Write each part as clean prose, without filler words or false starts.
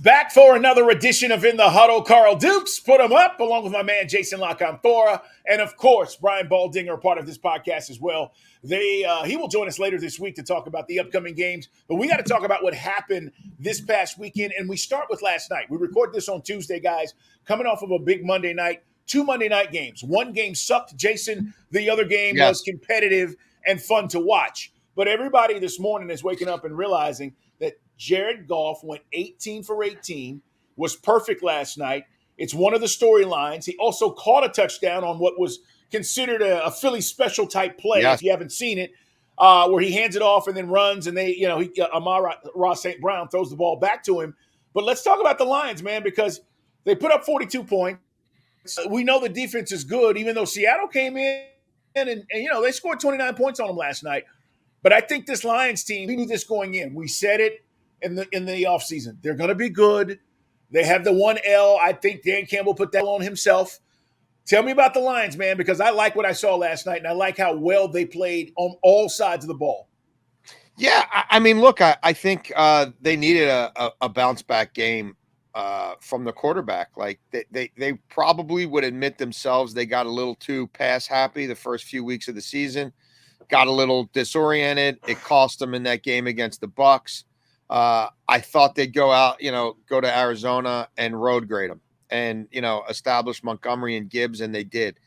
Back for another edition of In the Huddle. Carl Dukes put him up along with my man Jason Canfora, and of course Brian Baldinger, part of this podcast as well. He will join us later this week to talk about the upcoming games, but we got to talk about what happened this past weekend, and we start with last night. We record this on Tuesday, guys, coming off of a big Monday night. 2 Monday night games. One game sucked, Jason. The other game was competitive and fun to watch. But everybody this morning is waking up and realizing that Jared Goff went 18 for 18, was perfect last night. It's one of the storylines. He also caught a touchdown on what was considered a Philly special type play, if you haven't seen it, where he hands it off and then runs, and Amon-Ra St. Brown throws the ball back to him. But let's talk about the Lions, man, because they put up 42 points. We know the defense is good, even though Seattle came in and they scored 29 points on them last night. But I think this Lions team, we knew this going in. We said it in the offseason. They're going to be good. They have the one L. I think Dan Campbell put that on himself. Tell me about the Lions, man, because I like what I saw last night, and I like how well they played on all sides of the ball. Yeah, I mean, look, I think they needed a bounce-back game from the quarterback. Like, they probably would admit themselves they got a little too pass-happy the first few weeks of the season. Got a little disoriented. It cost them in that game against the Bucs. I thought they'd go to Arizona and road grade them and, establish Montgomery and Gibbs, and they did.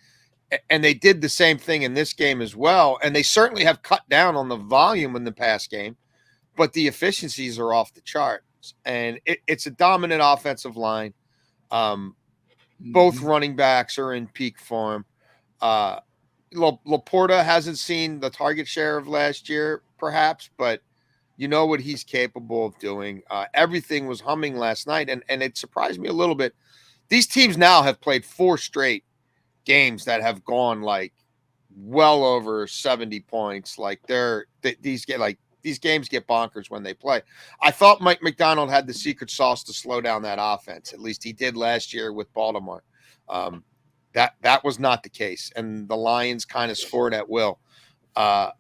And they did the same thing in this game as well. And they certainly have cut down on the volume in the pass game, but the efficiencies are off the charts. And it's a dominant offensive line. Both running backs are in peak form. Laporta hasn't seen the target share of last year, perhaps, but you know what he's capable of doing. Everything was humming last night, and it surprised me a little bit. These teams now have played 4 straight games that have gone like well over 70 points. Like these games get bonkers when they play. I thought Mike McDonald had the secret sauce to slow down that offense. At least he did last year with Baltimore. That was not the case, and the Lions kind of scored at will. I'm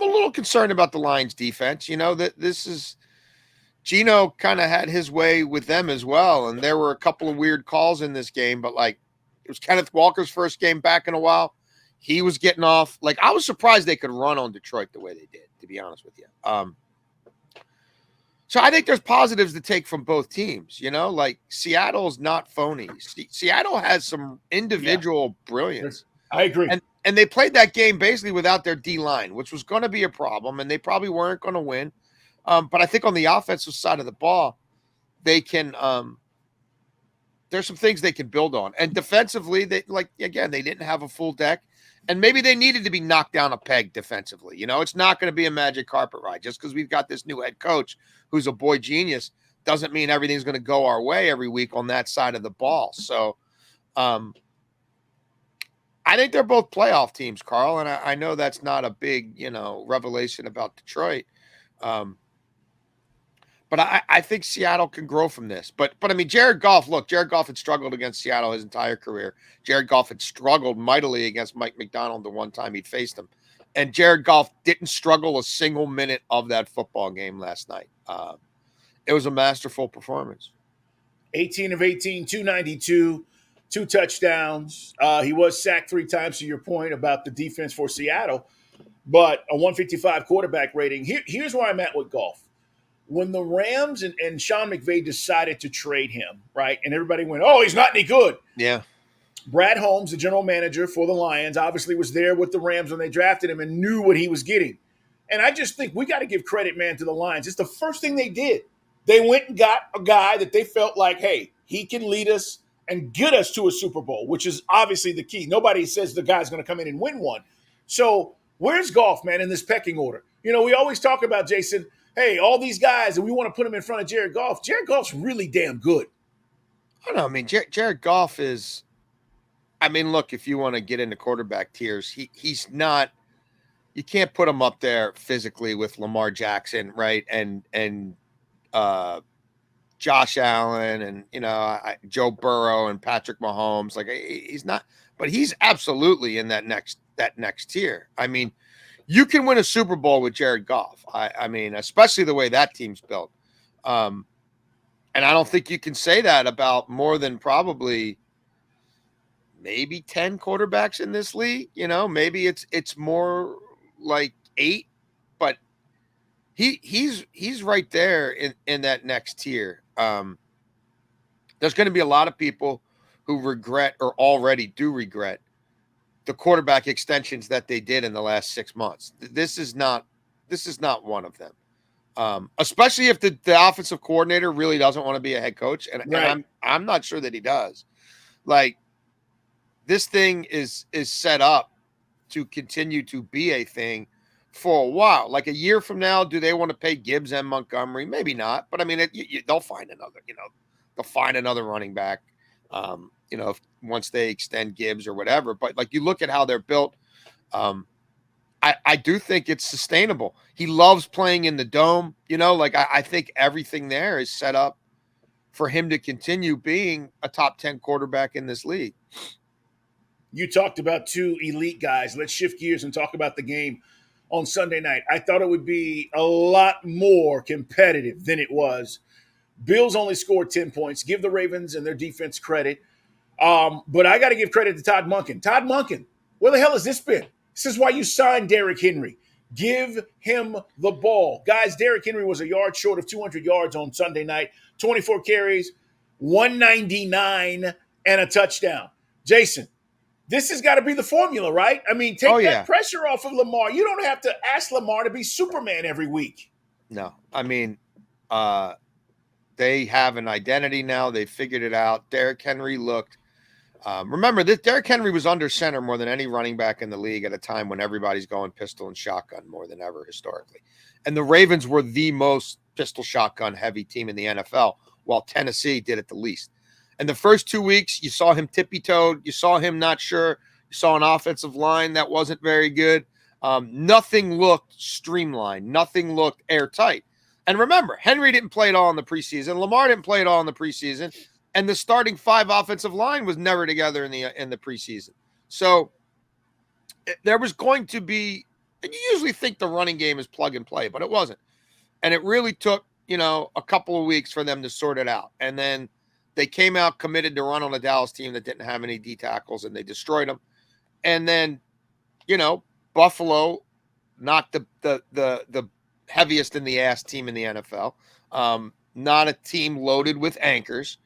a little concerned about the Lions defense. That this is Gino kind of had his way with them as well, and there were a couple of weird calls in this game, but like it was Kenneth Walker's first game back in a while. He was getting off. Like, I was surprised they could run on Detroit the way they did, to be honest with you. So I think there's positives to take from both teams, like Seattle's not phony. Seattle has some individual brilliance. I agree. And they played that game basically without their D-line, which was going to be a problem, and they probably weren't going to win. But I think on the offensive side of the ball, they can there's some things they can build on. And defensively, they didn't have a full deck. And maybe they needed to be knocked down a peg defensively. It's not going to be a magic carpet ride. Just because we've got this new head coach who's a boy genius doesn't mean everything's going to go our way every week on that side of the ball. So I think they're both playoff teams, Carl. And I know that's not a big, revelation about Detroit. But I think Seattle can grow from this. But I mean, Jared Goff had struggled against Seattle his entire career. Jared Goff had struggled mightily against Mike McDonald the one time he'd faced him. And Jared Goff didn't struggle a single minute of that football game last night. It was a masterful performance. 18 of 18, 292, 2 touchdowns. He was sacked 3 times, to your point about the defense for Seattle. But a 155 quarterback rating. Here's where I'm at with Goff. When the Rams and Sean McVay decided to trade him, right, and everybody went, oh, he's not any good. Yeah. Brad Holmes, the general manager for the Lions, obviously was there with the Rams when they drafted him and knew what he was getting. And I just think we got to give credit, man, to the Lions. It's the first thing they did. They went and got a guy that they felt like, hey, he can lead us and get us to a Super Bowl, which is obviously the key. Nobody says the guy's going to come in and win one. So where's Goff, man, in this pecking order? We always talk about, Jason, hey, all these guys, and we want to put them in front of Jared Goff. Jared Goff's really damn good. I don't know. I mean, Jared Goff is – I mean, look, if you want to get into quarterback tiers, he's not – you can't put him up there physically with Lamar Jackson, right, and Josh Allen and, Joe Burrow and Patrick Mahomes. Like, he's not – but he's absolutely in that next tier. I mean – you can win a Super Bowl with Jared Goff. I mean, especially the way that team's built. And I don't think you can say that about more than probably maybe 10 quarterbacks in this league. Maybe it's more like 8, but he's right there in that next tier. There's going to be a lot of people who regret or already do regret the quarterback extensions that they did in the last 6 months. This is not one of them. Especially if the offensive coordinator really doesn't want to be a head coach, and Right. I'm not sure that he does. Like, this thing is set up to continue to be a thing for a while. Like, a year from now, do they want to pay Gibbs and Montgomery? Maybe not, but I mean, they'll find another. They'll find another running back. Once they extend Gibbs or whatever. But like, you look at how they're built. I do think it's sustainable. He loves playing in the dome. I think everything there is set up for him to continue being a top 10 quarterback in this league. You talked about two elite guys. Let's shift gears and talk about the game on Sunday night. I thought it would be a lot more competitive than it was. Bills only scored 10 points. Give the Ravens and their defense credit. But I got to give credit to Todd Monken. Todd Monken, where the hell has this been? This is why you signed Derrick Henry. Give him the ball. Guys, Derrick Henry was a yard short of 200 yards on Sunday night, 24 carries, 199, and a touchdown. Jason, this has got to be the formula, right? I mean, take that pressure off of Lamar. You don't have to ask Lamar to be Superman every week. No, I mean, they have an identity now. They figured it out. Derrick Henry looked. Remember, this Derrick Henry was under center more than any running back in the league at a time when everybody's going pistol and shotgun more than ever historically. And the Ravens were the most pistol shotgun heavy team in the NFL, while Tennessee did it the least. And the first 2 weeks, you saw him tippy-toed. You saw him not sure. You saw an offensive line that wasn't very good. Nothing looked streamlined. Nothing looked airtight. And remember, Henry didn't play it all in the preseason. Lamar didn't play it all in the preseason. And the starting 5 offensive line was never together in the preseason. So there was going to be, and you usually think the running game is plug and play, but it wasn't. And it really took, a couple of weeks for them to sort it out. And then they came out committed to run on a Dallas team that didn't have any D tackles, and they destroyed them. And then, Buffalo knocked the heaviest in the ass team in the NFL. Not a team loaded with anchors.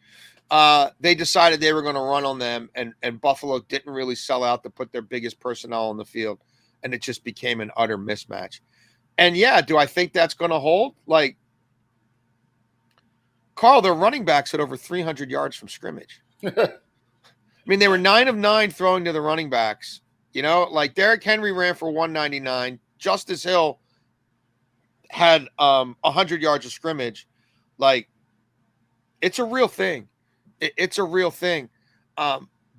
They decided they were going to run on them, and Buffalo didn't really sell out to put their biggest personnel on the field, and it just became an utter mismatch. And yeah, do I think that's going to hold? Like, Carl, their running backs had over 300 yards from scrimmage. I mean, they were 9 of 9 throwing to the running backs. Like, Derrick Henry ran for 199. Justice Hill had 100 yards of scrimmage. Like, it's a real thing. It's a real thing.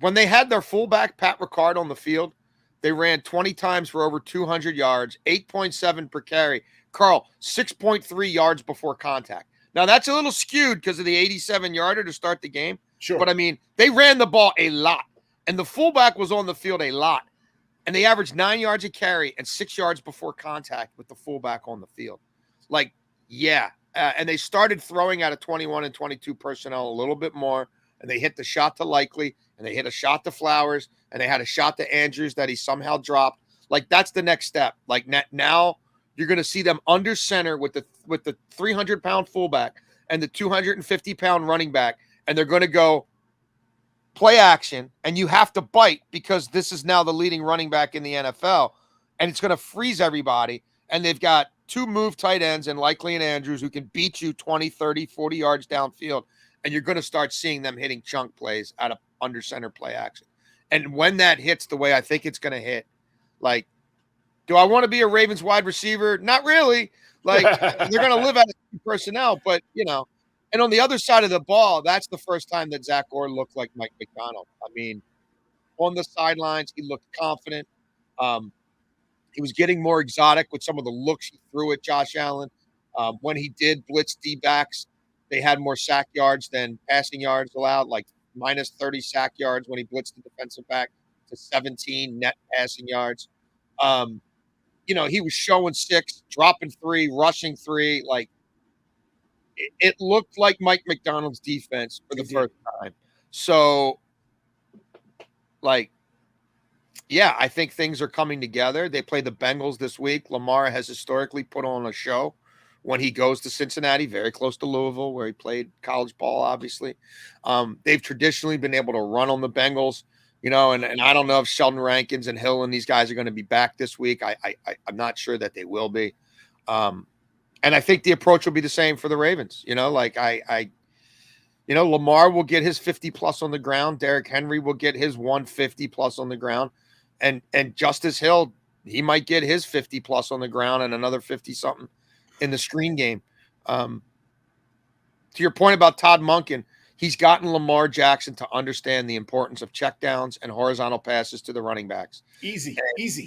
When they had their fullback, Pat Ricard, on the field, they ran 20 times for over 200 yards, 8.7 per carry. Carl, 6.3 yards before contact. Now, that's a little skewed because of the 87-yarder to start the game. Sure. But, I mean, they ran the ball a lot. And the fullback was on the field a lot. And they averaged 9 yards a carry and 6 yards before contact with the fullback on the field. Like, yeah. And they started throwing out of 21 and 22 personnel a little bit more. And they hit the shot to Likely, and they hit a shot to Flowers, and they had a shot to Andrews that he somehow dropped. Like, that's the next step. Like, now you're going to see them under center with the 300-pound fullback and the 250-pound running back, and they're going to go play action, and you have to bite because this is now the leading running back in the NFL, and it's going to freeze everybody. And they've got 2 move tight ends and Likely and Andrews who can beat you 20, 30, 40 yards downfield, and you're going to start seeing them hitting chunk plays out of under center play action. And when that hits the way I think it's going to hit, like, do I want to be a Ravens wide receiver? Not really. Like, they're going to live out of personnel, but, and on the other side of the ball, that's the first time that Zach Orr looked like Mike McDonald. I mean, on the sidelines, he looked confident. He was getting more exotic with some of the looks he threw at Josh Allen. When he did blitz D-backs, they had more sack yards than passing yards allowed, like minus 30 sack yards when he blitzed the defensive back to 17 net passing yards. He was showing 6, dropping 3, rushing 3. Like, it looked like Mike McDonald's defense for the It did. first time. So, like, yeah, I think things are coming together. They play the Bengals this week. Lamar has historically put on a show when he goes to Cincinnati, very close to Louisville, where he played college ball, obviously. They've traditionally been able to run on the Bengals, and I don't know if Sheldon Rankins and Hill and these guys are going to be back this week. I'm not sure that they will be. And I think the approach will be the same for the Ravens. Lamar will get his 50 plus on the ground. Derrick Henry will get his 150 plus on the ground. And Justice Hill, he might get his 50 plus on the ground and another 50 something in the screen game. To your point about Todd Monken, he's gotten Lamar Jackson to understand the importance of checkdowns and horizontal passes to the running backs. Easy.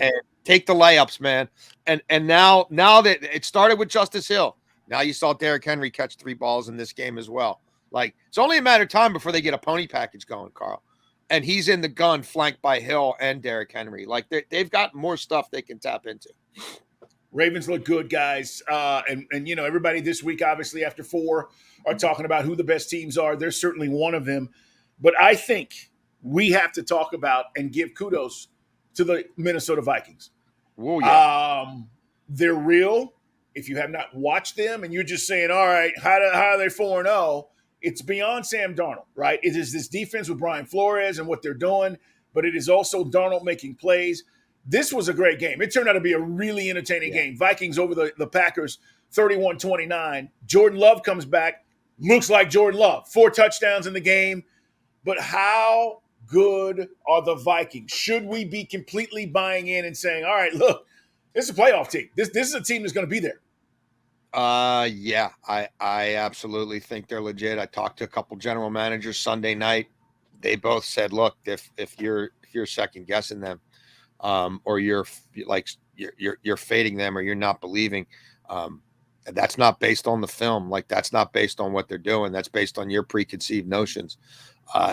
And take the layups, man. And now that it started with Justice Hill, now you saw Derrick Henry catch 3 balls in this game as well. Like, it's only a matter of time before they get a pony package going, Carl. And he's in the gun flanked by Hill and Derrick Henry. Like, they've got more stuff they can tap into. Ravens look good, guys. And everybody this week, obviously, after 4, are talking about who the best teams are. They're certainly one of them. But I think we have to talk about and give kudos to the Minnesota Vikings. Oh, yeah. They're real. If you have not watched them and you're just saying, all right, how are they 4-0? It's beyond Sam Darnold, right? It is this defense with Brian Flores and what they're doing, but it is also Darnold making plays. This was a great game. It turned out to be a really entertaining game. Vikings over the Packers, 31-29. Jordan Love comes back, looks like Jordan Love. 4 touchdowns in the game. But how good are the Vikings? Should we be completely buying in and saying, all right, look, this is a playoff team. This is a team that's going to be there. Yeah, I absolutely think they're legit. I talked to a couple general managers Sunday night. They both said, look, if you're second guessing them, or you're fading them, or you're not believing, that's not based on the film. Like, that's not based on what they're doing. That's based on your preconceived notions.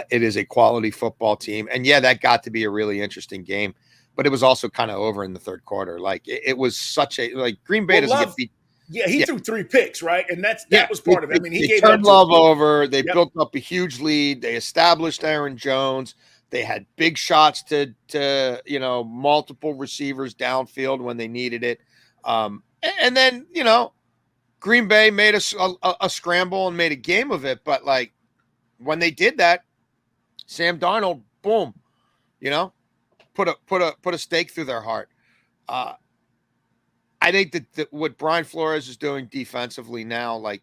It is a quality football team. And yeah, that got to be a really interesting game, but it was also kind of over in the third quarter. Like, it was such a, like, Green Bay doesn't get beat. Yeah, he threw 3 picks, right? And that was part of it. I mean, he gave turned Love over. They built up a huge lead. They established Aaron Jones. They had big shots to multiple receivers downfield when they needed it. And then, Green Bay made a scramble and made a game of it. But, like, when they did that, Sam Darnold, boom, put a stake through their heart. I think that what Brian Flores is doing defensively now, like,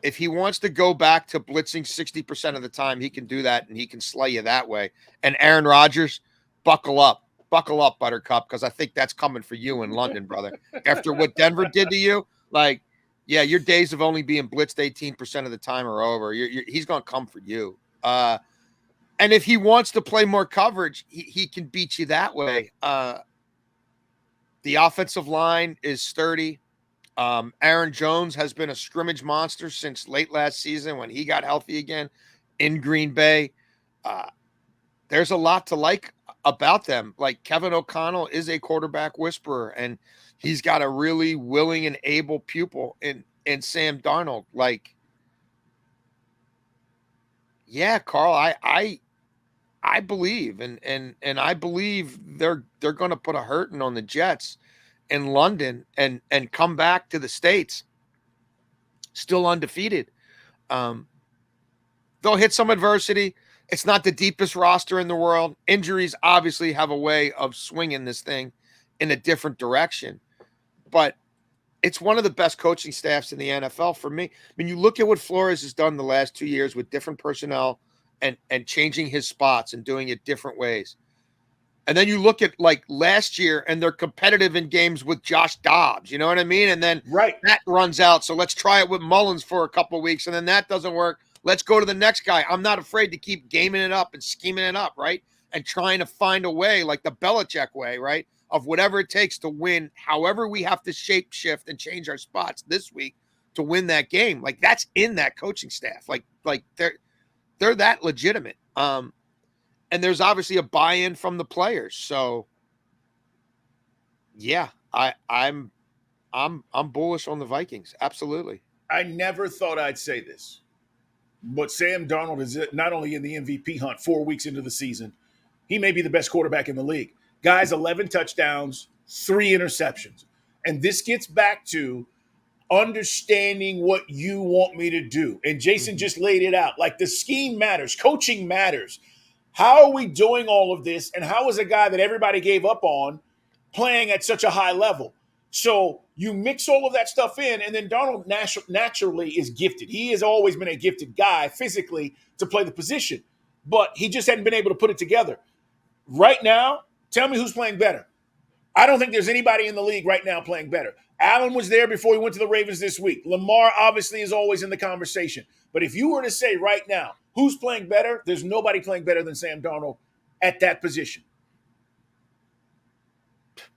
if he wants to go back to blitzing 60% of the time, he can do that, and he can slay you that way. And Aaron Rodgers, buckle up, Buttercup, because I think that's coming for you in London, brother. After what Denver did to you, like, yeah, your days of only being blitzed 18% of the time are over. He's going to come for you. And if he wants to play more coverage, he can beat you that way. The offensive line is sturdy. Aaron Jones has been a scrimmage monster since late last season when he got healthy again in Green Bay. There's a lot to like about them. Like, Kevin O'Connell is a quarterback whisperer, and he's got a really willing and able pupil in Sam Darnold. Like, yeah, Carl, I believe, and I believe they're going to put a hurting on the Jets in London and come back to the States still undefeated. They'll hit some adversity. It's not the deepest roster in the world. Injuries obviously have a way of swinging this thing in a different direction, but it's one of the best coaching staffs in the NFL for me. I mean, you look at what Flores has done the last 2 years with different personnel and changing his spots and doing it different ways. And then you look at, like, last year, and they're competitive in games with Josh Dobbs. You know what I mean? And then that runs out. So let's try it with Mullins for a couple of weeks. And then that doesn't work. Let's go to the next guy. I'm not afraid to keep gaming it up and scheming it up, right? And trying to find a way, like the Belichick way, right? Of whatever it takes to win, however we have to shape shift and change our spots this week to win that game. Like, that's in that coaching staff. Like they're that legitimate. And there's obviously a buy-in from the players. So yeah, I'm bullish on the Vikings. Absolutely. I never thought I'd say this, but Sam Darnold is not only in the MVP hunt 4 weeks into the season, he may be the best quarterback in the league. Guys, 11 touchdowns, 3 interceptions. And this gets back to understanding what you want me to do. And Jason just laid it out. Like, the scheme matters, coaching matters. How are we doing all of this? And how is a guy that everybody gave up on playing at such a high level? So you mix all of that stuff in, and then Darnold naturally is gifted. He has always been a gifted guy physically to play the position, but he just hadn't been able to put it together. Right now, tell me who's playing better. I don't think there's anybody in the league right now playing better. Allen was there before he went to the Ravens this week. Lamar obviously is always in the conversation. But if you were to say right now, who's playing better, there's nobody playing better than Sam Darnold at that position.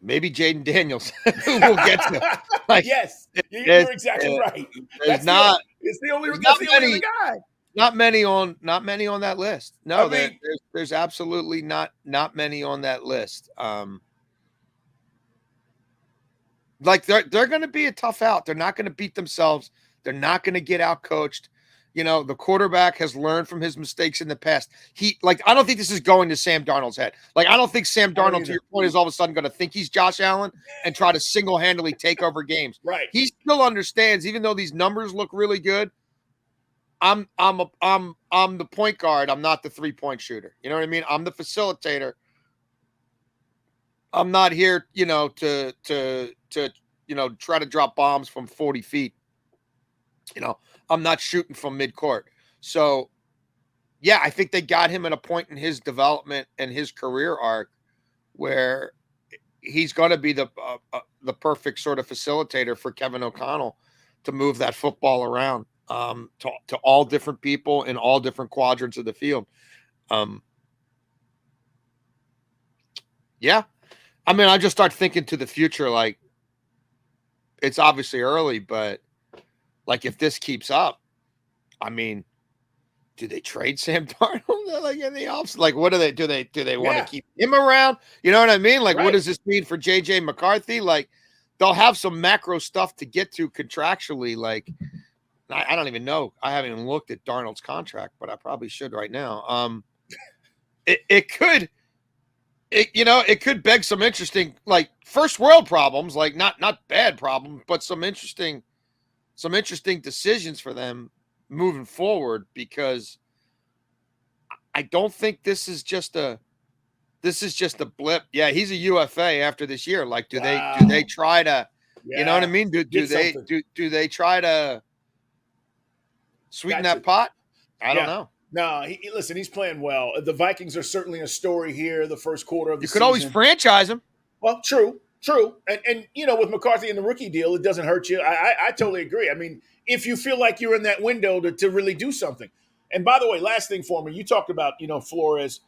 Maybe Jaden Daniels. We'll get to. Like, yes, you're exactly right. It's the only other guy. Not many on that list. No, there's absolutely not many on that list. Like, they're going to be a tough out. They're not going to beat themselves. They're not going to get out coached. You know, the quarterback has learned from his mistakes in the past. I don't think this is going to Sam Darnold's head. Like, I don't think Sam Darnold, to your point, is all of a sudden going to think he's Josh Allen and try to single-handedly take over games. Right. He still understands, even though these numbers look really good, I'm the point guard. I'm not the 3-point shooter. You know what I mean? I'm the facilitator. I'm not here, to try to drop bombs from 40 feet. I'm not shooting from midcourt. So, yeah, I think they got him at a point in his development and his career arc where he's going to be the perfect sort of facilitator for Kevin O'Connell to move that football around to all different people in all different quadrants of the field. Yeah. I mean, I just start thinking to the future, like, it's obviously early, but like, if this keeps up, I mean, do they trade Sam Darnold? Like, in the offs? Like, what do they want to keep him around? You know what I mean? Like, What does this mean for JJ McCarthy? Like, they'll have some macro stuff to get to contractually. Like, I don't even know. I haven't even looked at Darnold's contract, but I probably should right now. It could beg some interesting, like, first world problems, like not bad problems, but some interesting decisions for them moving forward, because I don't think this is just a blip. Yeah, he's a UFA after this year. Like, do they try to, you know what I mean? Do they try to sweeten that pot? I don't know. No, listen, he's playing well. The Vikings are certainly a story here. The first quarter of the season. You could always franchise him. Well, true. And with McCarthy and the rookie deal, it doesn't hurt you. I totally agree. I mean, if you feel like you're in that window to really do something. And by the way, last thing for me, you talked about, Flores.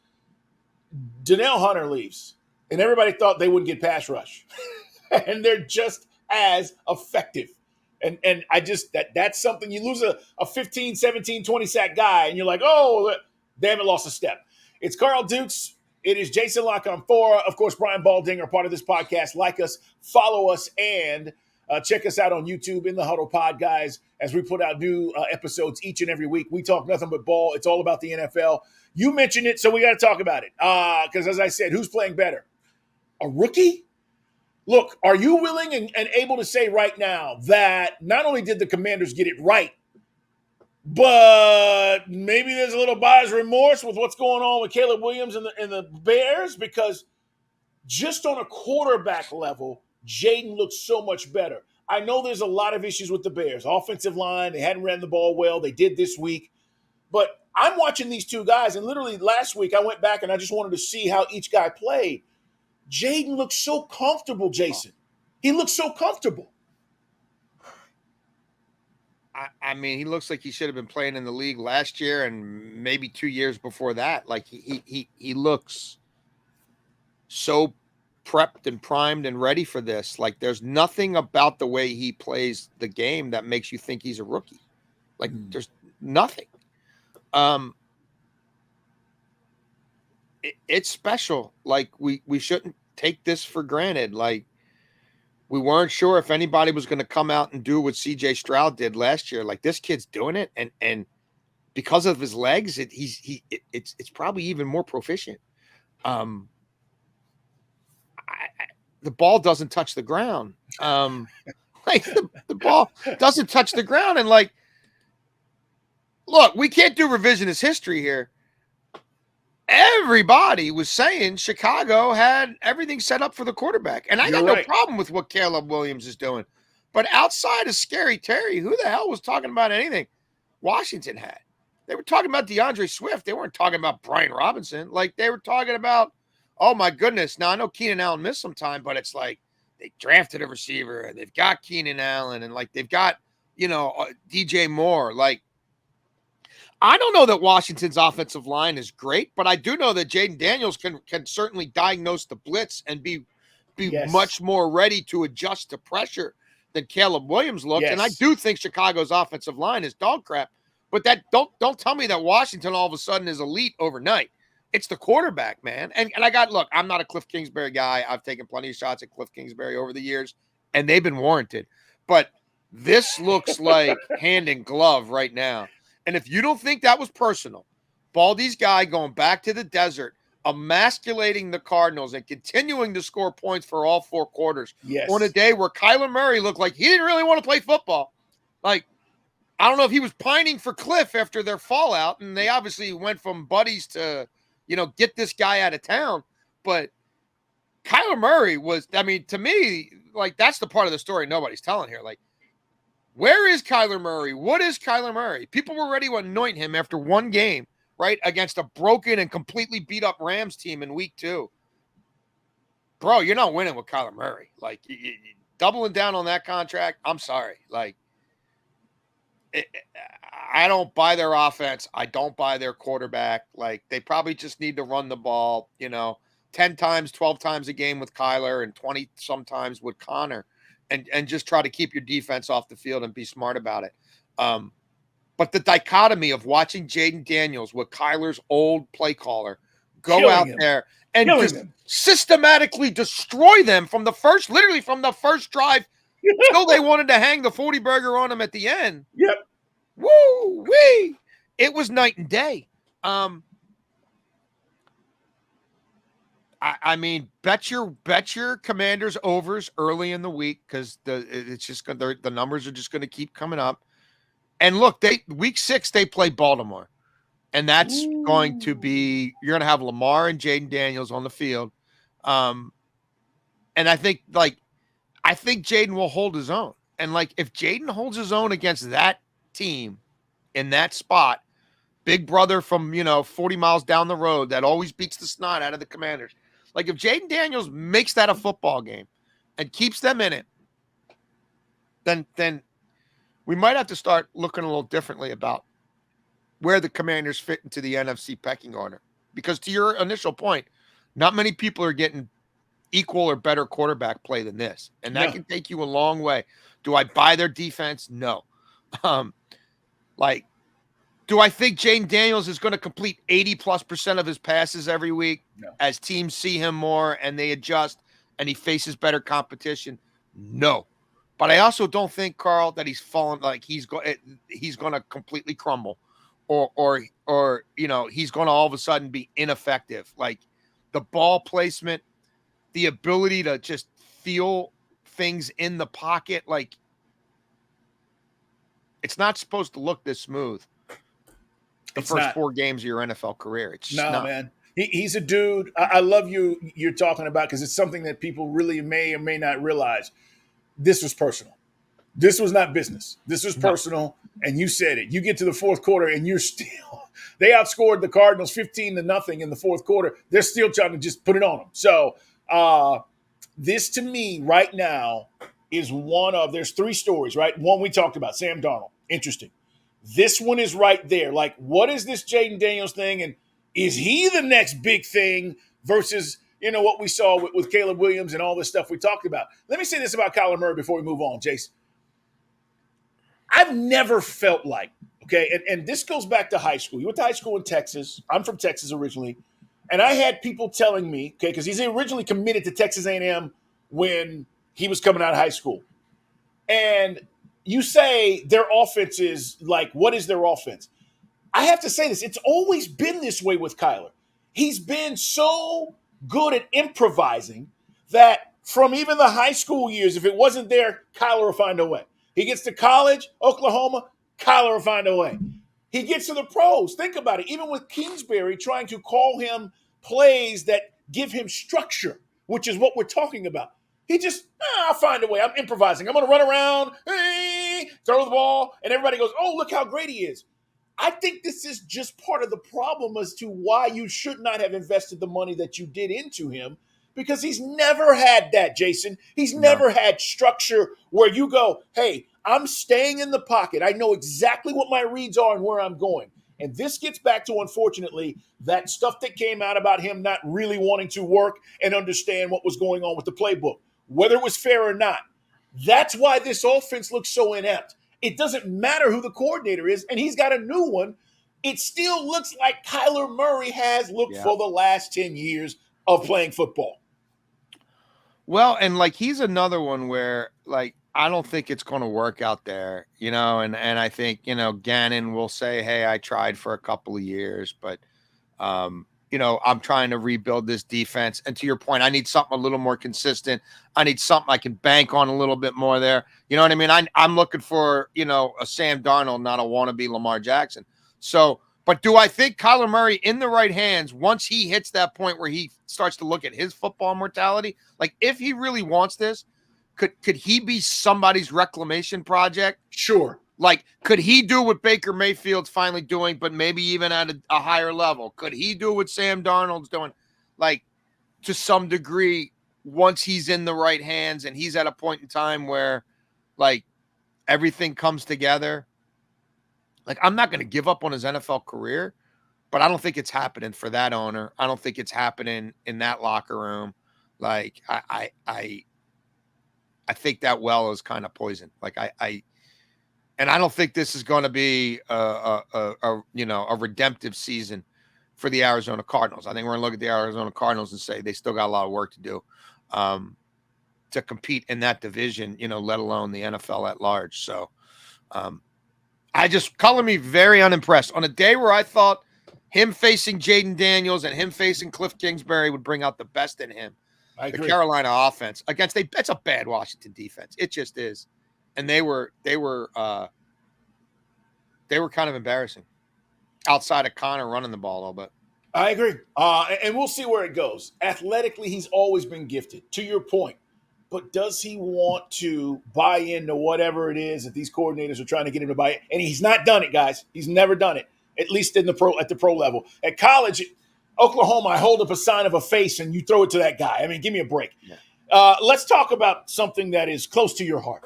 Danielle Hunter leaves, and everybody thought they wouldn't get pass rush. And they're just as effective. And I just, that's something. You lose a 15, 17, 20 sack guy, and you're like, oh, they haven't lost a step. It's Carl Dukes. It is Jason Canfora. Of course, Brian Baldinger, part of this podcast. Like us, follow us, and check us out on YouTube in the Huddle Pod, guys, as we put out new episodes each and every week. We talk nothing but ball. It's all about the NFL. You mentioned it, so we got to talk about it. Because as I said, who's playing better? A rookie? Look, are you willing and able to say right now that not only did the Commanders get it right, but maybe there's a little buyer's remorse with what's going on with Caleb Williams and the Bears? Because just on a quarterback level, Jaden looks so much better. I know there's a lot of issues with the Bears. Offensive line, they hadn't ran the ball well. They did this week. But I'm watching these two guys, and literally last week I went back and I just wanted to see how each guy played. Jaden looks so comfortable, Jason. He looks so comfortable. I mean, he looks like he should have been playing in the league last year and maybe 2 years before that. Like, he looks so prepped and primed and ready for this. Like, there's nothing about the way he plays the game that makes you think he's a rookie. Like, there's nothing. It's special. Like, we shouldn't take this for granted. Like, We weren't sure if anybody was going to come out and do what CJ Stroud did last year. Like, this kid's doing it, and because of his legs, it's probably even more proficient. The ball doesn't touch the ground. Like the ball doesn't touch the ground, and like, look, we can't do revisionist history here. Everybody was saying Chicago had everything set up for the quarterback. And I got no problem with what Caleb Williams is doing. But outside of Scary Terry, who the hell was talking about anything Washington had? They were talking about DeAndre Swift. They weren't talking about Brian Robinson. Like, they were talking about, oh, my goodness. Now, I know Keenan Allen missed some time, but it's like they drafted a receiver, and they've got Keenan Allen, and, like, they've got, DJ Moore. Like, I don't know that Washington's offensive line is great, but I do know that Jaden Daniels can certainly diagnose the blitz and be much more ready to adjust to pressure than Caleb Williams looked. Yes. And I do think Chicago's offensive line is dog crap. But that don't tell me that Washington all of a sudden is elite overnight. It's the quarterback, man. And I'm not a Cliff Kingsbury guy. I've taken plenty of shots at Cliff Kingsbury over the years, and they've been warranted. But this looks like hand in glove right now. And if you don't think that was personal, Baldy's guy going back to the desert, emasculating the Cardinals and continuing to score points for all 4 quarters on a day where Kyler Murray looked like he didn't really want to play football. Like, I don't know if he was pining for Cliff after their fallout, and they obviously went from buddies to, get this guy out of town. But Kyler Murray was, I mean, to me, like, that's the part of the story nobody's telling here. Like, where is Kyler Murray? What is Kyler Murray? People were ready to anoint him after one game, right, against a broken and completely beat-up Rams team in week 2. Bro, you're not winning with Kyler Murray. Like, doubling down on that contract, I'm sorry. Like, I don't buy their offense. I don't buy their quarterback. Like, they probably just need to run the ball, 10 times, 12 times a game with Kyler and 20 sometimes with Connor. And just try to keep your defense off the field and be smart about it. But the dichotomy of watching Jaden Daniels with Kyler's old play caller go out there and just systematically destroy them from the first drive until they wanted to hang the 40 burger on them at the end. Yep. Woo wee! It was night and day. I mean, bet your Commanders overs early in the week, because the numbers are just going to keep coming up. And look, week 6 they play Baltimore, and that's going to be, you're going to have Lamar and Jaden Daniels on the field, and I think Jaden will hold his own. And like, if Jaden holds his own against that team in that spot, big brother from 40 miles down the road that always beats the snot out of the Commanders. Like, if Jaden Daniels makes that a football game and keeps them in it, then we might have to start looking a little differently about where the Commanders fit into the NFC pecking order. Because to your initial point, not many people are getting equal or better quarterback play than this. And that can take you a long way. Do I buy their defense? No. Do I think Jaden Daniels is going to complete 80+% of his passes every week as teams see him more and they adjust and he faces better competition? No. But I also don't think, Carl, that he's fallen, like he's going to completely crumble or he's going to all of a sudden be ineffective. Like, the ball placement, the ability to just feel things in the pocket, like, it's not supposed to look this smooth. The first 4 games of your NFL career. It's just not. Man. He's a dude. I love you're talking about, because it's something that people really may or may not realize. This was personal. This was not business. This was personal, and you said it. You get to the fourth quarter, and you're still – they outscored the Cardinals 15-0 in the fourth quarter. They're still trying to just put it on them. So this, to me, right now, is one of – there's 3 stories, right? One we talked about, Sam Darnold. Interesting. This one is right there. Like, what is this Jaden Daniels thing? And is he the next big thing versus, what we saw with Caleb Williams and all this stuff we talked about? Let me say this about Kyler Murray before we move on, Jason. I've never felt like, okay, and this goes back to high school. You went to high school in Texas. I'm from Texas originally. And I had people telling me, okay, because he's originally committed to Texas A&M when he was coming out of high school. And you say their offense is like, what is their offense? I have to say this. It's always been this way with Kyler. He's been so good at improvising that from even the high school years, if it wasn't there, Kyler will find a way. He gets to college, Oklahoma, Kyler will find a way. He gets to the pros. Think about it. Even with Kingsbury trying to call him plays that give him structure, which is what we're talking about. He just, I'll find a way. I'm improvising. I'm going to run around, throw the ball, and everybody goes, oh, look how great he is. I think this is just part of the problem as to why you should not have invested the money that you did into him, because he's never had that, Jason. He's never had structure where you go, hey, I'm staying in the pocket. I know exactly what my reads are and where I'm going. And this gets back to, unfortunately, that stuff that came out about him not really wanting to work and understand what was going on with the playbook, whether it was fair or not. That's why this offense looks so inept. It doesn't matter who the coordinator is, and he's got a new one. It still looks like Kyler Murray has looked for the last 10 years of playing football. Well, and like he's another one where like I don't think it's going to work out there, and I think, Gannon will say, hey, I tried for a couple of years, but I'm trying to rebuild this defense. And to your point, I need something a little more consistent. I need something I can bank on a little bit more there. You know what I mean? I'm looking for, a Sam Darnold, not a wannabe Lamar Jackson. So, but do I think Kyler Murray in the right hands, once he hits that point where he starts to look at his football mortality, like if he really wants this, could he be somebody's reclamation project? Sure. Like, could he do what Baker Mayfield's finally doing, but maybe even at a higher level? Could he do what Sam Darnold's doing? Like, to some degree, once he's in the right hands and he's at a point in time where, like, everything comes together. Like, I'm not going to give up on his NFL career, but I don't think it's happening for that owner. I don't think it's happening in that locker room. Like, I think that well is kind of poisoned. Like, and I don't think this is going to be a redemptive season for the Arizona Cardinals. I think we're going to look at the Arizona Cardinals and say they still got a lot of work to do to compete in that division, let alone the NFL at large. So color me very unimpressed on a day where I thought him facing Jaden Daniels and him facing Cliff Kingsbury would bring out the best in him. I agree. The Carolina offense against that's a bad Washington defense. It just is. And they were kind of embarrassing outside of Connor running the ball a little bit. I agree. And we'll see where it goes. Athletically, he's always been gifted, to your point. But does he want to buy into whatever it is that these coordinators are trying to get him to buy? And he's not done it, guys. He's never done it, at least at the pro level. At college, Oklahoma, I hold up a sign of a face and you throw it to that guy. I mean, give me a break. Yeah. Let's talk about something that is close to your heart.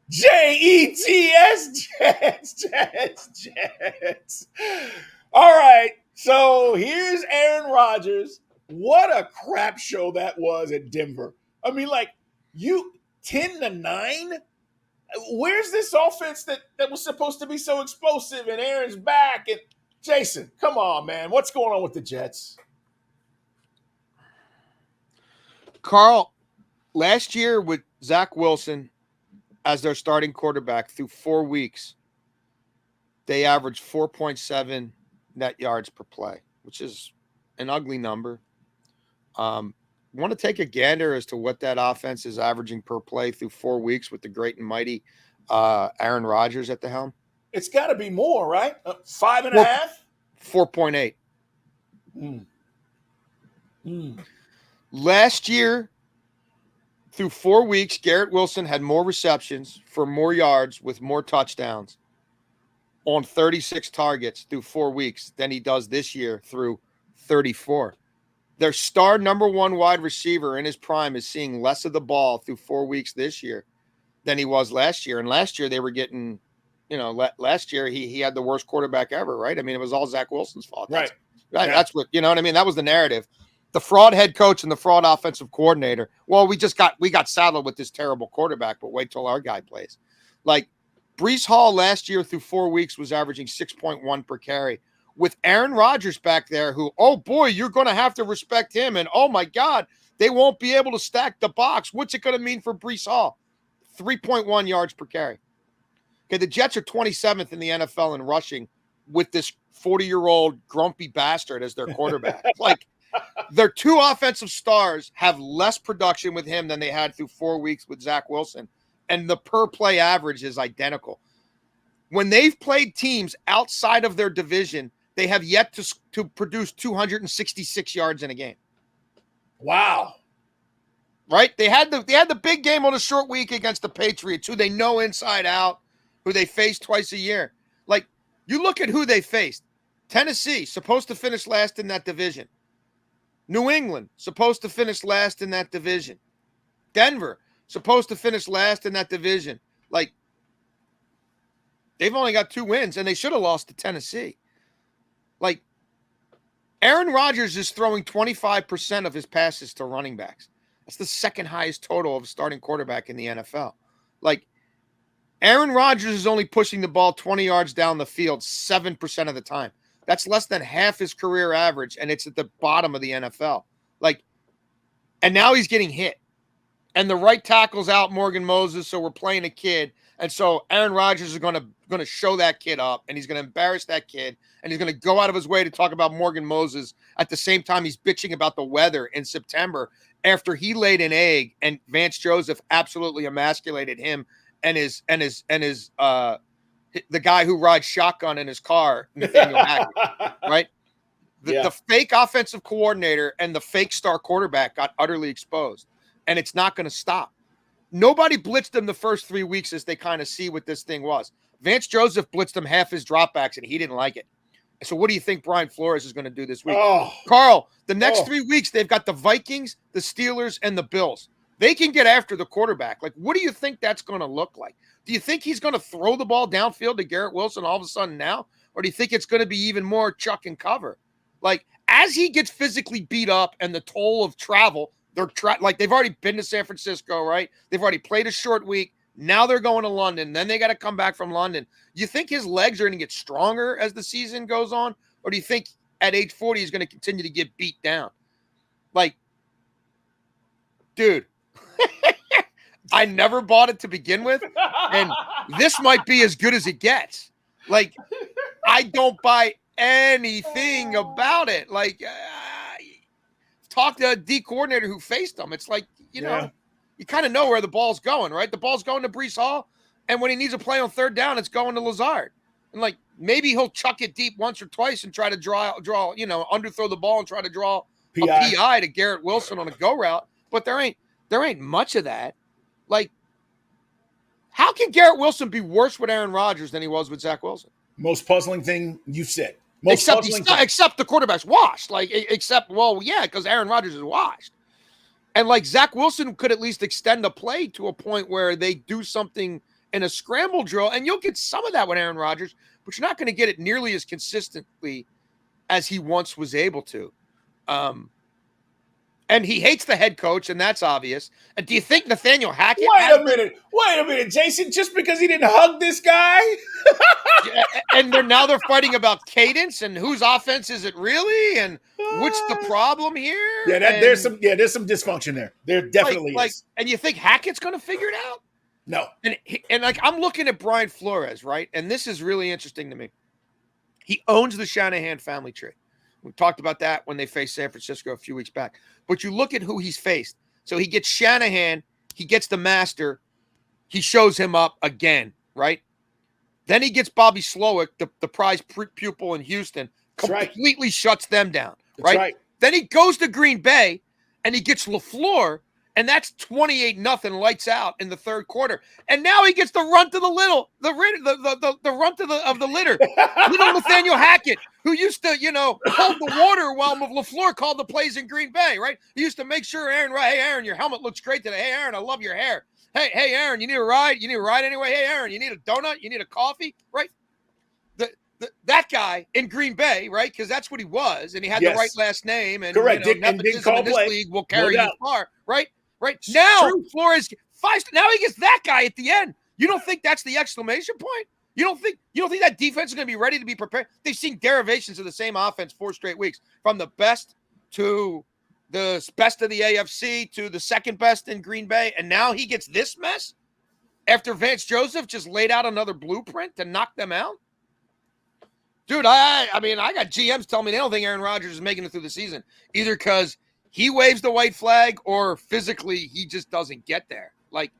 Jets, Jets. All right, so here's Aaron Rodgers. What a crap show that was at Denver. I mean, like, 10-9? Where's this offense that was supposed to be so explosive, and Aaron's back? And Jason, come on, man. What's going on with the Jets? Carl, last year with Zach Wilson as their starting quarterback through 4 weeks, they averaged 4.7 net yards per play, which is an ugly number. Want to take a gander as to what that offense is averaging per play through 4 weeks with the great and mighty Aaron Rodgers at the helm? It's got to be more, right? 5.5? 4.8. Last year, through 4 weeks, Garrett Wilson had more receptions for more yards with more touchdowns on 36 targets through 4 weeks than he does this year through 34. Their star number one wide receiver in his prime is seeing less of the ball through 4 weeks this year than he was last year. And last year they were getting, last year he had the worst quarterback ever, right? I mean, it was all Zach Wilson's fault. That's what, you know what I mean? That was the narrative. The fraud head coach and the fraud offensive coordinator. Well, we got saddled with this terrible quarterback, but wait till our guy plays. Like Breece Hall last year through 4 weeks was averaging 6.1 per carry. With Aaron Rodgers back there, who, oh boy, you're going to have to respect him. And oh my God, They won't be able to stack the box. What's it going to mean for Breece Hall? 3.1 yards per carry. Okay, the Jets are 27th in the NFL in rushing with this 40-year-old grumpy bastard as their quarterback. Like, their two offensive stars have less production with him than they had through 4 weeks with Zach Wilson, and the per-play average is identical. When they've played teams outside of their division, they have yet to produce 266 yards in a game. Wow. Right? They had the big game on a short week against the Patriots, who they know inside out, who they face twice a year. Like, you look at who they faced. Tennessee, supposed to finish last in that division. New England, supposed to finish last in that division. Denver, supposed to finish last in that division. Like, they've only got 2 wins, and they should have lost to Tennessee. Like, Aaron Rodgers is throwing 25% of his passes to running backs. That's the second highest total of a starting quarterback in the NFL. Like, Aaron Rodgers is only pushing the ball 20 yards down the field 7% of the time. That's less than half his career average, and it's at the bottom of the NFL. Like, and now he's getting hit. And the right tackle's out, Morgan Moses, so we're playing a kid. And so Aaron Rodgers is going to show that kid up, and he's going to embarrass that kid, and he's going to go out of his way to talk about Morgan Moses at the same time he's bitching about the weather in September after he laid an egg and Vance Joseph absolutely emasculated him and the guy who rides shotgun in his car, Nathaniel Hackett, right? The fake offensive coordinator and the fake star quarterback got utterly exposed, and it's not going to stop. Nobody blitzed him the first 3 weeks as they kind of see what this thing was. Vance Joseph blitzed him half his dropbacks, and he didn't like it. So what do you think Brian Flores is going to do this week? Carl, the next 3 weeks, they've got the Vikings, the Steelers, and the Bills. They can get after the quarterback. Like, what do you think that's going to look like? Do you think he's going to throw the ball downfield to Garrett Wilson all of a sudden now? Or do you think it's going to be even more chuck and cover? Like, as he gets physically beat up and the toll of travel, they've already been to San Francisco, right? They've already played a short week. Now they're going to London. Then they got to come back from London. Do you think his legs are going to get stronger as the season goes on? Or do you think at age 40 he's going to continue to get beat down? Like, dude, I never bought it to begin with. And this might be as good as it gets. Like, I don't buy anything about it. Like, talk to a D coordinator who faced him. It's like, you know, you kind of know where the ball's going, right? The ball's going to Breece Hall, and when he needs a play on third down, it's going to Lazard. And, like, maybe he'll chuck it deep once or twice and try to draw, underthrow the ball and try to draw a PI to Garrett Wilson on a go route. But there ain't much of that. Like, how can Garrett Wilson be worse with Aaron Rodgers than he was with Zach Wilson? Most puzzling thing you've said. Except the quarterback's washed. Like, because Aaron Rodgers is washed. And, like, Zach Wilson could at least extend the play to a point where they do something in a scramble drill, and you'll get some of that with Aaron Rodgers, but you're not going to get it nearly as consistently as he once was able to. And he hates the head coach, and that's obvious. And do you think Nathaniel Hackett? Wait a minute, Jason. Just because he didn't hug this guy, and they're fighting about cadence and whose offense is it really, and what's the problem here? Yeah, there's some dysfunction there. There definitely is. And you think Hackett's going to figure it out? No. And I'm looking at Brian Flores, right? And this is really interesting to me. He owns the Shanahan family tree. We talked about that when they faced San Francisco a few weeks back. But you look at who he's faced. So he gets Shanahan, he gets the master, he shows him up again, right? Then he gets Bobby Slowick, the prize pupil in Houston, completely shuts them down, right? Then he goes to Green Bay, and he gets LaFleur, and that's 28-0 lights out in the third quarter. And now he gets the runt of the runt of the litter. Little Nathaniel Hackett, who used to, hold the water while LaFleur called the plays in Green Bay, right? He used to make sure hey, Aaron, your helmet looks great today. Hey, Aaron, I love your hair. Hey, Aaron, you need a ride? You need a ride anyway? Hey, Aaron, you need a donut? You need a coffee? Right? That guy in Green Bay, right? Because that's what he was, and he had the right last name. And, correct. Nepotism in this league will carry you far, right? Right now, Flores now he gets that guy at the end. You don't think that's the exclamation point? You don't think that defense is going to be ready to be prepared? They've seen derivations of the same offense 4 straight weeks, from the best to the best of the AFC to the second best in Green Bay, and now he gets this mess after Vance Joseph just laid out another blueprint to knock them out? Dude, I mean, I got GMs telling me they don't think Aaron Rodgers is making it through the season, either because he waves the white flag or physically he just doesn't get there. Like,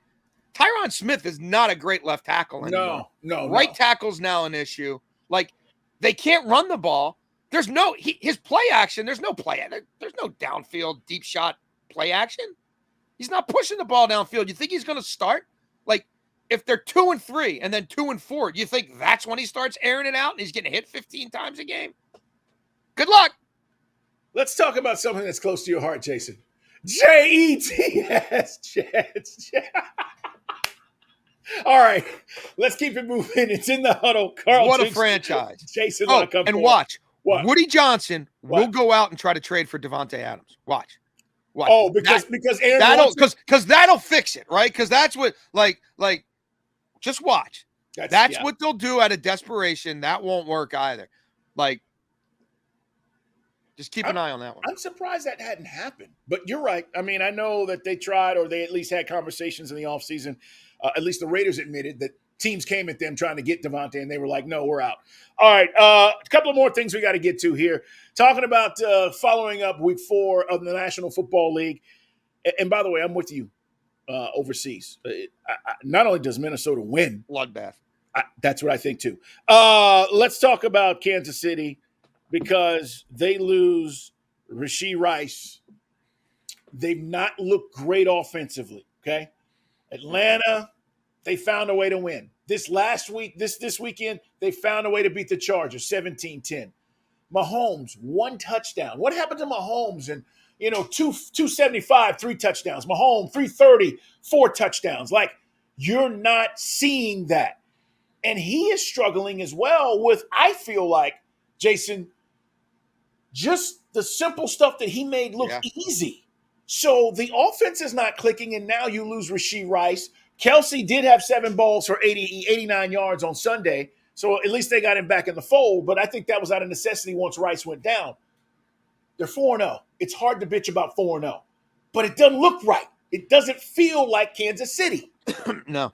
Tyron Smith is not a great left tackle anymore. No. Right tackle's now an issue. Like, they can't run the ball. There's no his play action. There's no play. There's no downfield deep shot play action. He's not pushing the ball downfield. You think he's going to start? Like, if they're 2-3 and then 2-4, do you think that's when he starts airing it out and he's getting hit 15 times a game? Good luck. Let's talk about something that's close to your heart, Jason. Jets. Jets. All right, let's keep it moving. It's in the huddle. Carl What Dukes, a franchise. Jason Oh, Lock up and for watch. What? Woody Johnson will What? go out and try to trade for Devontae Adams. Watch. Oh, because Aaron that'll fix it, right? Because that's what like just watch. That's what they'll do out of desperation. That won't work either. Like, just keep an eye on that one. I'm surprised that hadn't happened. But you're right. I mean, I know that they tried, or they at least had conversations in the offseason. At least the Raiders admitted that teams came at them trying to get Devontae, and they were like, no, we're out. All right, a couple of more things we got to get to here. Talking about following up week 4 of the National Football League. And by the way, I'm with you overseas. Not only does Minnesota win. Bloodbath. That's what I think too. Let's talk about Kansas City because they lose Rashee Rice. They've not looked great offensively, okay? Atlanta, they found a way to win. This weekend, they found a way to beat the Chargers, 17-10. Mahomes, 1 touchdown. What happened to Mahomes? And, 275, 3 touchdowns. Mahomes, 330, 4 touchdowns. Like, you're not seeing that. And he is struggling as well with, I feel like, Jason, just the simple stuff that he made look easy. So the offense is not clicking, and now you lose Rashee Rice. Kelsey did have 7 balls for 89 yards on Sunday, so at least they got him back in the fold, but I think that was out of necessity once Rice went down. They're 4-0. It's hard to bitch about 4-0, but it doesn't look right. It doesn't feel like Kansas City. No.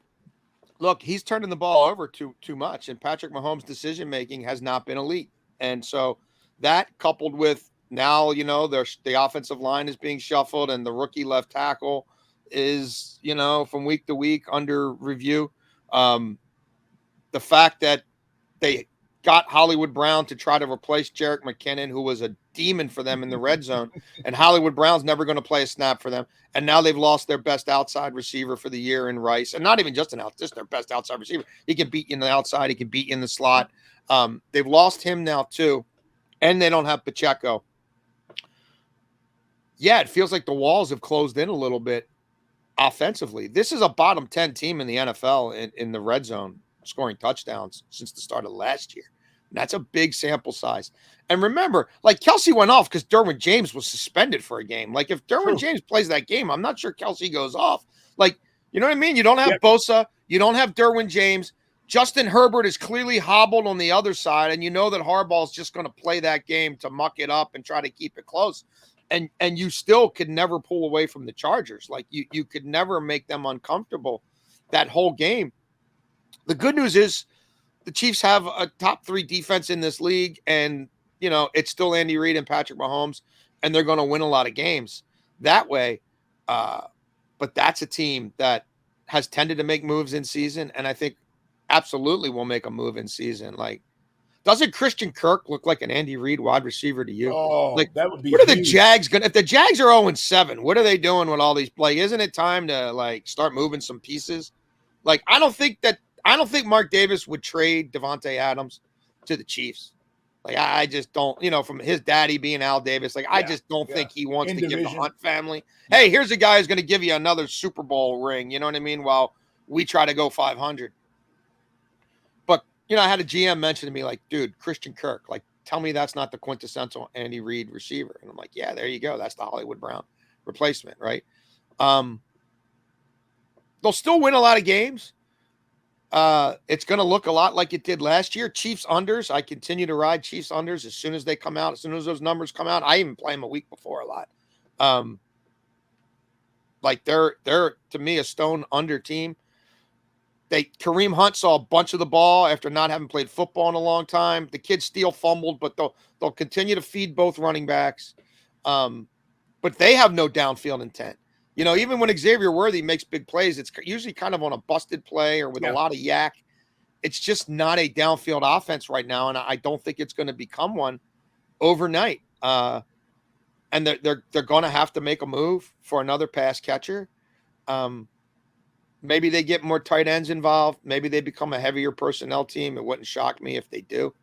Look, he's turning the ball over too much, and Patrick Mahomes' decision-making has not been elite. And so that coupled with now, the offensive line is being shuffled and the rookie left tackle is, from week to week under review. The fact that they got Hollywood Brown to try to replace Jerick McKinnon, who was a demon for them in the red zone, and Hollywood Brown's never going to play a snap for them. And now they've lost their best outside receiver for the year in Rice, and not even just their best outside receiver. He can beat you in the outside. He can beat you in the slot. They've lost him now too, and they don't have Pacheco. Yeah, it feels like the walls have closed in a little bit offensively. This is a bottom 10 team in the NFL in the red zone, scoring touchdowns since the start of last year. And that's a big sample size. And remember, like, Kelsey went off because Derwin James was suspended for a game. Like, if Derwin James plays that game, I'm not sure Kelsey goes off. Like, you know what I mean? You don't have Bosa. You don't have Derwin James. Justin Herbert is clearly hobbled on the other side, and you know that Harbaugh's just going to play that game to muck it up and try to keep it close. And you still could never pull away from the Chargers. Like, you could never make them uncomfortable that whole game. The good news is the Chiefs have a top 3 defense in this league, and, it's still Andy Reid and Patrick Mahomes, and they're going to win a lot of games that way. But that's a team that has tended to make moves in season, and I think absolutely will make a move in season. Like, doesn't Christian Kirk look like an Andy Reid wide receiver to you? Oh, like, that would be what huge. Are the Jags going to – if the Jags are 0-7, what are they doing with all these – like, isn't it time to, like, start moving some pieces? Like, I don't think Mark Davis would trade Devontae Adams to the Chiefs. Like, I just don't, from his daddy being Al Davis, like, I just don't think he wants to give the Hunt family, hey, here's a guy who's going to give you another Super Bowl ring, you know what I mean, while we try to go 500. But, I had a GM mention to me, like, dude, Christian Kirk, like, tell me that's not the quintessential Andy Reid receiver. And I'm like, yeah, there you go. That's the Hollywood Brown replacement, right? They'll still win a lot of games. It's going to look a lot like it did last year. Chiefs unders. I continue to ride Chiefs unders as soon as they come out. As soon as those numbers come out, I even play them a week before a lot. Like they're to me a stone under team. Kareem Hunt saw a bunch of the ball after not having played football in a long time. The kid Steele fumbled, but they'll continue to feed both running backs. But they have no downfield intent. Even when Xavier Worthy makes big plays, it's usually kind of on a busted play or with a lot of yak. It's just not a downfield offense right now, and I don't think it's going to become one overnight. And they're going to have to make a move for another pass catcher. Maybe they get more tight ends involved. Maybe they become a heavier personnel team. It wouldn't shock me if they do.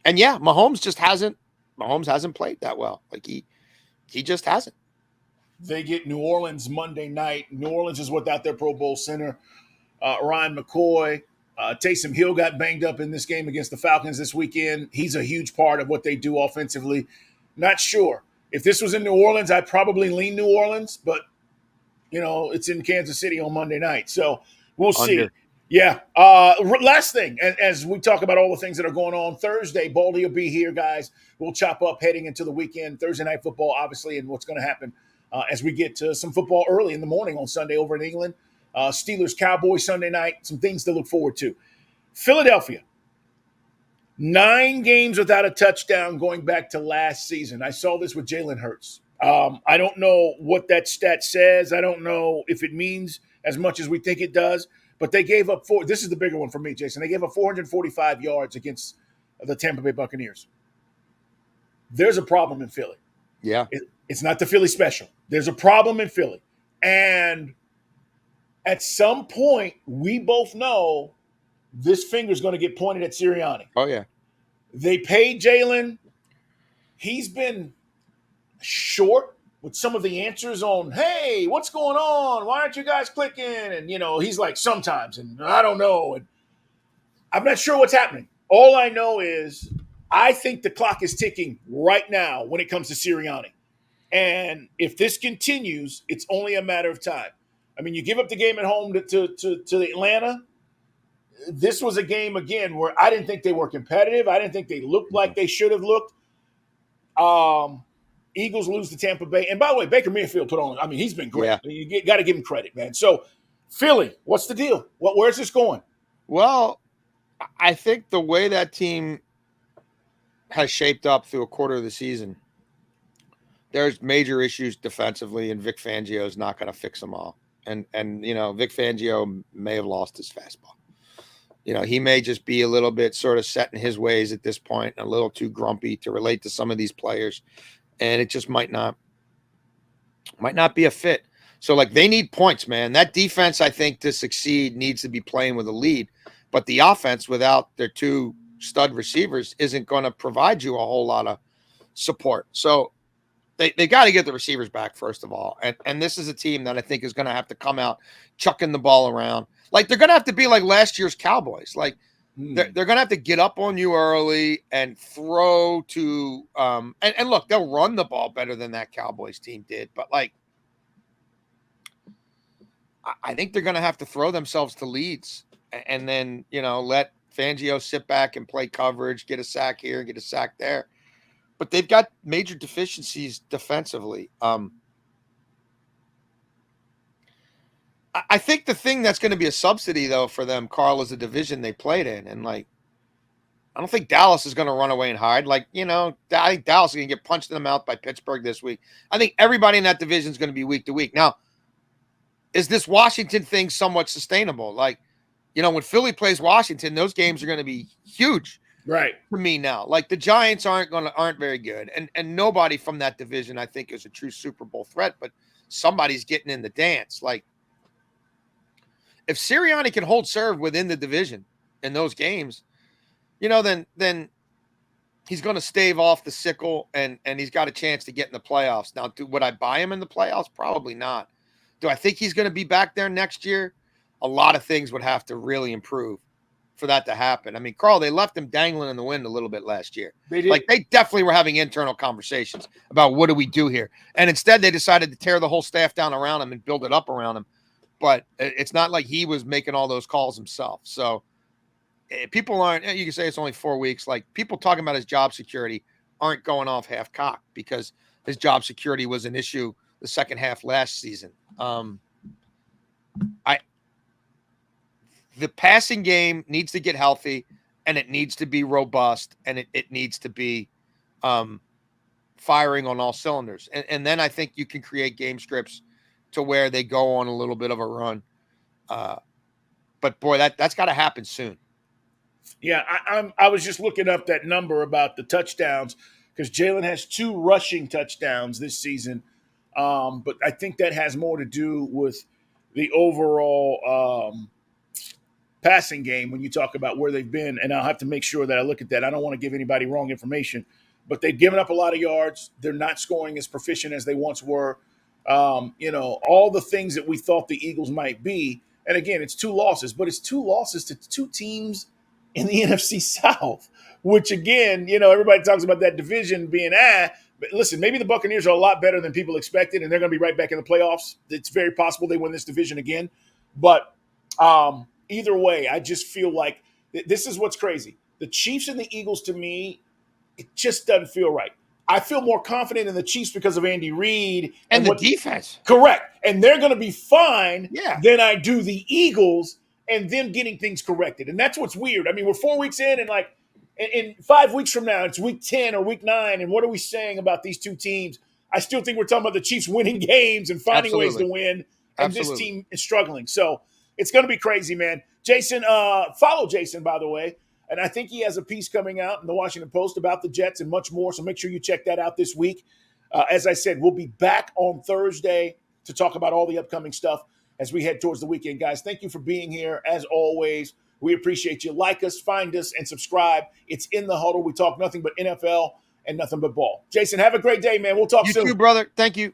And yeah, Mahomes hasn't played that well. Like he just hasn't. They get New Orleans Monday night. New Orleans is without their Pro Bowl center, Ryan McCoy. Taysom Hill got banged up in this game against the Falcons this weekend. He's a huge part of what they do offensively. Not sure. If this was in New Orleans, I'd probably lean New Orleans, but, it's in Kansas City on Monday night. So we'll see. Yeah. Last thing, as we talk about all the things that are going on, Thursday, Baldy will be here, guys. We'll chop up heading into the weekend, Thursday night football, obviously, and what's going to happen as we get to some football early in the morning on Sunday over in England. Steelers, Cowboys Sunday night, some things to look forward to. Philadelphia, 9 games without a touchdown going back to last season. I saw this with Jalen Hurts. I don't know what that stat says. I don't know if it means as much as we think it does, but they gave up this is the bigger one for me, Jason. They gave up 445 yards against the Tampa Bay Buccaneers. There's a problem in Philly. Yeah. It's not the Philly special. There's a problem in Philly. And at some point, we both know this finger's going to get pointed at Sirianni. Oh, yeah. They paid Jalen. He's been short with some of the answers on, hey, what's going on? Why aren't you guys clicking? And, he's like, sometimes, and I don't know. And I'm not sure what's happening. All I know is I think the clock is ticking right now when it comes to Sirianni. And if this continues, it's only a matter of time. I mean, you give up the game at home to Atlanta. This was a game, again, where I didn't think they were competitive. I didn't think they looked like they should have looked. Eagles lose to Tampa Bay. And by the way, Baker Mayfield put on, he's been great. Yeah. You got to give him credit, man. So, Philly, what's the deal? Where's this going? Well, I think the way that team has shaped up through a quarter of the season, there's major issues defensively, and Vic Fangio is not going to fix them all. And Vic Fangio may have lost his fastball. He may just be a little bit sort of set in his ways at this point, and a little too grumpy to relate to some of these players. And it just might not be a fit. So, they need points, man. That defense, I think, to succeed needs to be playing with a lead. But the offense, without their 2 stud receivers, isn't going to provide you a whole lot of support. So, They got to get the receivers back, first of all. And this is a team that I think is going to have to come out chucking the ball around. They're going to have to be like last year's Cowboys. They're going to have to get up on you early and throw to and look, they'll run the ball better than that Cowboys team did. But, I think they're going to have to throw themselves to leads and then, let Fangio sit back and play coverage, get a sack here, get a sack there. But they've got major deficiencies defensively. I think the thing that's going to be a subsidy, though, for them, Carl, is the division they played in. And, I don't think Dallas is going to run away and hide. I think Dallas is going to get punched in the mouth by Pittsburgh this week. I think everybody in that division is going to be week to week. Now, is this Washington thing somewhat sustainable? When Philly plays Washington, those games are going to be huge. Right. For me now. The Giants aren't very good. And nobody from that division, I think, is a true Super Bowl threat, but somebody's getting in the dance. If Sirianni can hold serve within the division in those games, then he's going to stave off the sickle and he's got a chance to get in the playoffs. Now, would I buy him in the playoffs? Probably not. Do I think he's going to be back there next year? A lot of things would have to really improve for that to happen. Carl, they left him dangling in the wind a little bit last year. They did. They definitely were having internal conversations about what do we do here. And instead they decided to tear the whole staff down around him and build it up around him. But it's not like he was making all those calls himself. So people aren't, you can say it's only 4 weeks. People talking about his job security aren't going off half cocked because his job security was an issue the second half last season. The passing game needs to get healthy, and it needs to be robust, and it needs to be firing on all cylinders. And then I think you can create game scripts to where they go on a little bit of a run. But boy, that's got to happen soon. Yeah, I was just looking up that number about the touchdowns because Jalen has 2 rushing touchdowns this season. But I think that has more to do with the overall passing game when you talk about where they've been. And I'll have to make sure that I look at that. I don't want to give anybody wrong information, but they've given up a lot of yards. They're not scoring as proficient as they once were. All the things that we thought the Eagles might be. And again, it's 2 losses, but it's 2 losses to 2 teams in the NFC South, which again, everybody talks about that division being but listen, maybe the Buccaneers are a lot better than people expected, and they're going to be right back in the playoffs. It's very possible they win this division again. But either way, I just feel like this is what's crazy. The Chiefs and the Eagles, to me, it just doesn't feel right. I feel more confident in the Chiefs because of Andy Reid. And the defense. Correct. And they're going to be fine than I do the Eagles and them getting things corrected. And that's what's weird. I mean, we're 4 weeks in, and in 5 weeks from now, it's week 10 or week 9. And what are we saying about these 2 teams? I still think we're talking about the Chiefs winning games and finding ways to win. And this team is struggling. So it's going to be crazy, man. Jason, follow Jason, by the way. And I think he has a piece coming out in the Washington Post about the Jets and much more. So make sure you check that out this week. As I said, we'll be back on Thursday to talk about all the upcoming stuff as we head towards the weekend, guys. Thank you for being here. As always, we appreciate you. Like us, find us, and subscribe. It's In the Huddle. We talk nothing but NFL and nothing but ball. Jason, have a great day, man. We'll talk soon. You too, brother. Thank you.